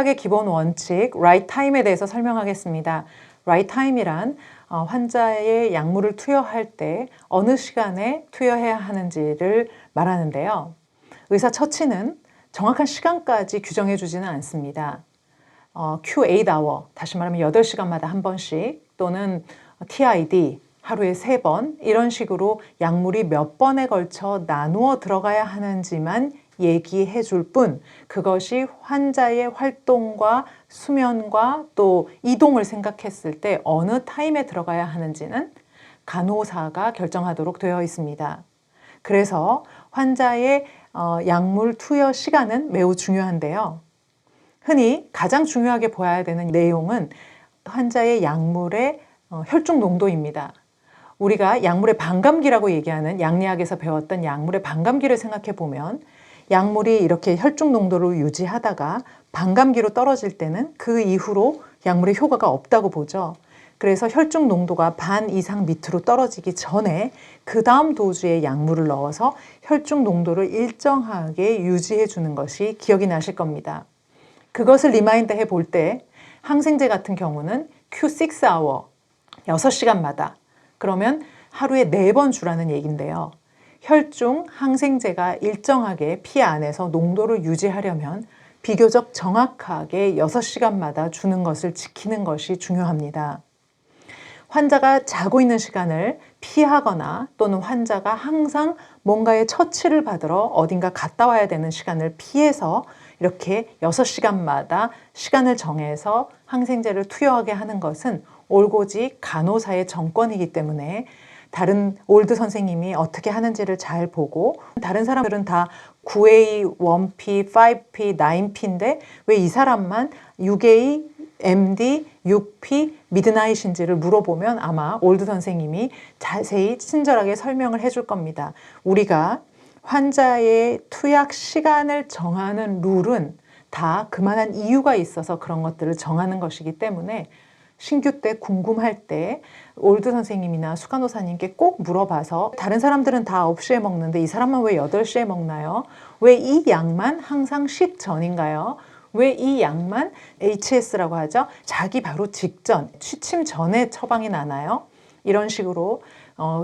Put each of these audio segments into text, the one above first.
투약의 기본 원칙, right time에 대해서 설명하겠습니다. right time이란 환자의 약물을 투여할 때 어느 시간에 투여해야 하는지를 말하는데요. 의사 처치는 정확한 시간까지 규정해 주지는 않습니다. Q8hour, 다시 말하면 8시간마다 한 번씩, 또는 TID, 하루에 3번, 이런 식으로 약물이 몇 번에 걸쳐 나누어 들어가야 하는지만 얘기해 줄 뿐, 그것이 환자의 활동과 수면과 또 이동을 생각했을 때 어느 타임에 들어가야 하는지는 간호사가 결정하도록 되어 있습니다. 그래서 환자의 약물 투여 시간은 매우 중요한데요. 흔히 가장 중요하게 보아야 되는 내용은 환자의 약물의 혈중 농도입니다. 우리가 약물의 반감기라고 얘기하는 양리학에서 배웠던 약물의 반감기를 생각해 보면 약물이 이렇게 혈중 농도를 유지하다가 반감기로 떨어질 때는 그 이후로 약물의 효과가 없다고 보죠. 그래서 혈중 농도가 반 이상 밑으로 떨어지기 전에 그 다음 도주의 약물을 넣어서 혈중 농도를 일정하게 유지해 주는 것이 기억이 나실 겁니다. 그것을 리마인드 해볼 때 항생제 같은 경우는 Q6hour, 6시간마다 그러면 하루에 4번 주라는 얘기인데요. 혈중 항생제가 일정하게 피 안에서 농도를 유지하려면 비교적 정확하게 6시간마다 주는 것을 지키는 것이 중요합니다. 환자가 자고 있는 시간을 피하거나 또는 환자가 항상 뭔가의 처치를 받으러 어딘가 갔다 와야 되는 시간을 피해서 이렇게 6시간마다 시간을 정해서 항생제를 투여하게 하는 것은 올고지 간호사의 정권이기 때문에 다른 올드 선생님이 어떻게 하는지를 잘 보고, 다른 사람들은 다 9A, 1P, 5P, 9P인데 왜 이 사람만 6A, MD, 6P, 미드나잇인지를 물어보면 아마 올드 선생님이 자세히 친절하게 설명을 해줄 겁니다. 우리가 환자의 투약 시간을 정하는 룰은 다 그만한 이유가 있어서 그런 것들을 정하는 것이기 때문에 신규 때 궁금할 때 올드 선생님이나 수간호사님께 꼭 물어봐서, 다른 사람들은 다 9시에 먹는데 이 사람만 왜 8시에 먹나요? 왜 이 약만 항상 식전인가요? 왜 이 약만 HS라고 하죠? 자기 바로 직전, 취침 전에 처방이 나나요? 이런 식으로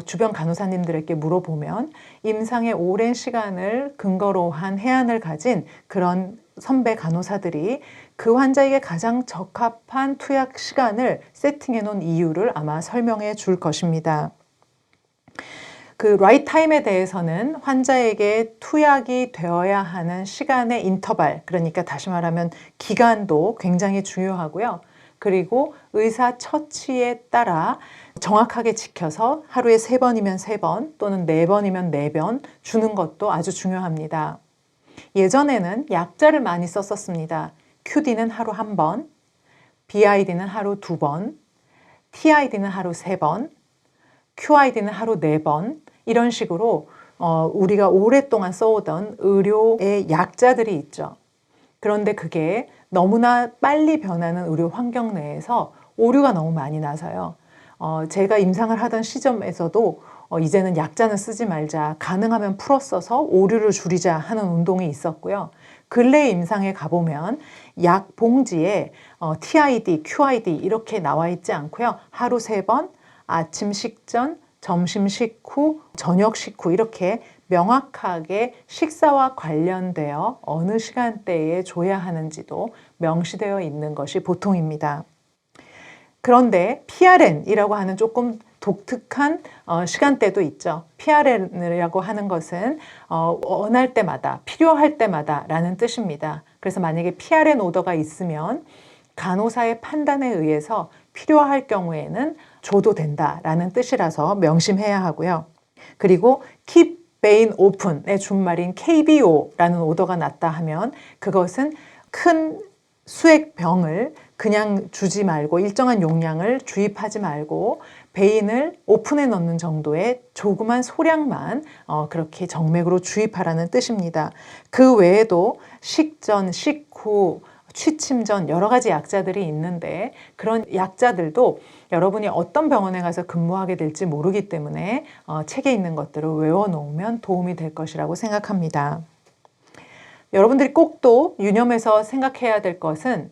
주변 간호사님들에게 물어보면 임상의 오랜 시간을 근거로 한 해안을 가진 그런 선배 간호사들이 그 환자에게 가장 적합한 투약 시간을 세팅해 놓은 이유를 아마 설명해 줄 것입니다. 그 right time에 대해서는 환자에게 투약이 되어야 하는 시간의 인터벌, 그러니까 다시 말하면 기간도 굉장히 중요하고요. 그리고 의사 처치에 따라 정확하게 지켜서 하루에 3번이면 3번 또는 4번이면 4번 주는 것도 아주 중요합니다. 예전에는 약자를 많이 썼었습니다. QD는 하루 1번, BID는 하루 2번, TID는 하루 3번, QID는 하루 4번, 이런 식으로 우리가 오랫동안 써오던 의료의 약자들이 있죠. 그런데 그게 너무나 빨리 변하는 의료 환경 내에서 오류가 너무 많이 나서요. 제가 임상을 하던 시점에서도 이제는 약자는 쓰지 말자, 가능하면 풀어 써서 오류를 줄이자 하는 운동이 있었고요. 근래 임상에 가보면 약 봉지에 TID, QID 이렇게 나와 있지 않고요. 하루 3번, 아침 식전, 점심 식후, 저녁 식후 이렇게 명확하게 식사와 관련되어 어느 시간대에 줘야 하는지도 명시되어 있는 것이 보통입니다. 그런데 PRN이라고 하는 조금 독특한 시간대도 있죠. PRN이라고 하는 것은 원할 때마다, 필요할 때마다 라는 뜻입니다. 그래서 만약에 PRN 오더가 있으면 간호사의 판단에 의해서 필요할 경우에는 줘도 된다라는 뜻이라서 명심해야 하고요. 그리고 Keep Vein Open의 준말인 KBO라는 오더가 났다 하면 그것은 큰 수액 병을 그냥 주지 말고 일정한 용량을 주입하지 말고 베인을 오픈해 넣는 정도의 조그만 소량만 그렇게 정맥으로 주입하라는 뜻입니다. 그 외에도 식전, 식후, 취침 전 여러 가지 약자들이 있는데 그런 약자들도 여러분이 어떤 병원에 가서 근무하게 될지 모르기 때문에 책에 있는 것들을 외워놓으면 도움이 될 것이라고 생각합니다. 여러분들이 꼭 또 유념해서 생각해야 될 것은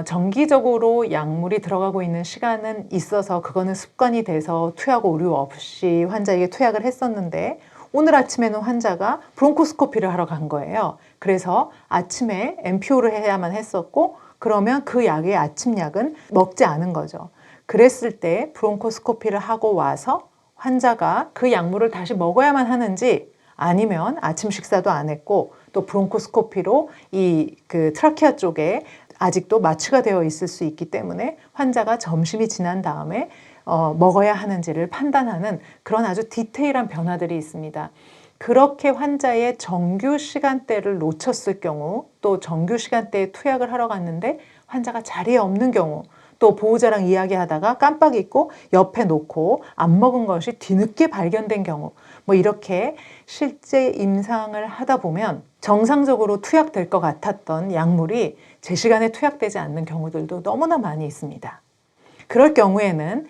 정기적으로 약물이 들어가고 있는 시간은 있어서 그거는 습관이 돼서 투약 오류 없이 환자에게 투약을 했었는데 오늘 아침에는 환자가 브론코스코피를 하러 간 거예요. 그래서 아침에 MPO를 해야만 했었고 그러면 그 약의 아침 약은 먹지 않은 거죠. 그랬을 때 브론코스코피를 하고 와서 환자가 그 약물을 다시 먹어야만 하는지 아니면 아침 식사도 안 했고 또 브론코스코피로 이 트라키아 쪽에 아직도 마취가 되어 있을 수 있기 때문에 환자가 점심이 지난 다음에 먹어야 하는지를 판단하는 그런 아주 디테일한 변화들이 있습니다. 그렇게 환자의 정규 시간대를 놓쳤을 경우 또 정규 시간대에 투약을 하러 갔는데 환자가 자리에 없는 경우 또 보호자랑 이야기하다가 깜빡 잊고 옆에 놓고 안 먹은 것이 뒤늦게 발견된 경우 뭐 이렇게 실제 임상을 하다 보면 정상적으로 투약될 것 같았던 약물이 제 시간에 투약되지 않는 경우들도 너무나 많이 있습니다. 그럴 경우에는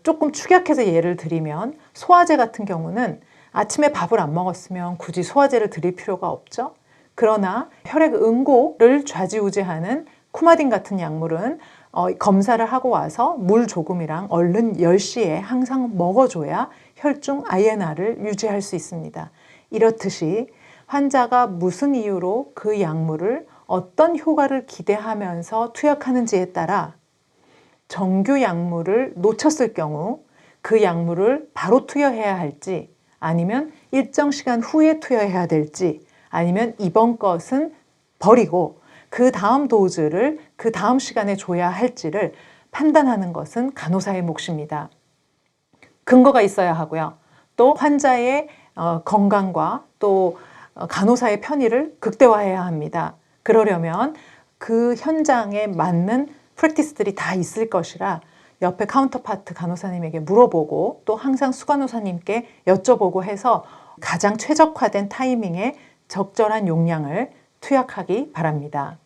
조금 축약해서 예를 드리면 소화제 같은 경우는 아침에 밥을 안 먹었으면 굳이 소화제를 드릴 필요가 없죠. 그러나 혈액 응고를 좌지우지하는 쿠마딘 같은 약물은 검사를 하고 와서 물 조금이랑 얼른 10시에 항상 먹어줘야 혈중 INR을 유지할 수 있습니다. 이렇듯이 환자가 무슨 이유로 그 약물을 어떤 효과를 기대하면서 투약하는지에 따라 정규 약물을 놓쳤을 경우 그 약물을 바로 투여해야 할지 아니면 일정 시간 후에 투여해야 될지 아니면 이번 것은 버리고 그 다음 도즈를 그 다음 시간에 줘야 할지를 판단하는 것은 간호사의 몫입니다. 근거가 있어야 하고요. 또 환자의 건강과 또 간호사의 편의를 극대화해야 합니다. 그러려면 그 현장에 맞는 프랙티스들이 다 있을 것이라 옆에 카운터파트 간호사님에게 물어보고 또 항상 수간호사님께 여쭤보고 해서 가장 최적화된 타이밍에 적절한 용량을 투약하기 바랍니다.